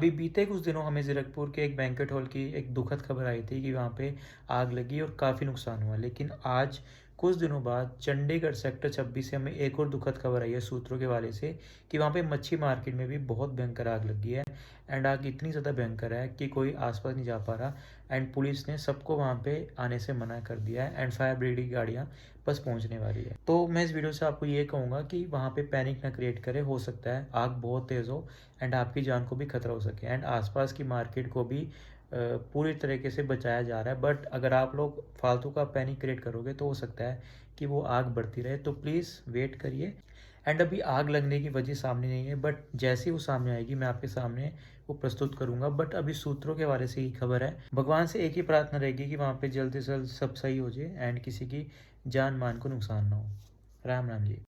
अभी बीते कुछ दिनों हमें ज़ीरकपुर के एक बैंक्वेट हॉल की एक दुखद खबर आई थी कि वहाँ पे आग लगी और काफ़ी नुकसान हुआ। लेकिन आज कुछ दिनों बाद चंडीगढ़ सेक्टर 26 से हमें एक और दुखद खबर आई है सूत्रों के हवाले से कि वहाँ पे मच्छी मार्केट में भी बहुत भयंकर आग लगी है। एंड आग इतनी ज़्यादा भयंकर है कि कोई आसपास नहीं जा पा रहा। एंड पुलिस ने सबको वहाँ पे आने से मना कर दिया है। एंड फायर ब्रिगेड की गाड़ियाँ बस पहुँचने वाली है। तो मैं इस वीडियो से आपको ये कहूँगा कि वहाँ पे पैनिक ना क्रिएट करें। हो सकता है आग बहुत तेज़ हो एंड आपकी जान को भी खतरा हो सके। एंड आसपास की मार्केट को भी पूरी तरीके से बचाया जा रहा है। बट अगर आप लोग फालतू का पैनिक क्रिएट करोगे तो हो सकता है कि वो आग बढ़ती रहे। तो प्लीज़ वेट करिए। एंड अभी आग लगने की वजह सामने नहीं है, बट जैसे ही वो सामने आएगी मैं आपके सामने वो प्रस्तुत करूंगा। बट अभी सूत्रों के बारे से ही खबर है। भगवान से एक ही प्रार्थना रहेगी कि वहाँ पे जल्द से जल्द सब सही हो जाए एंड किसी की जान मान को नुकसान ना हो। राम राम जी।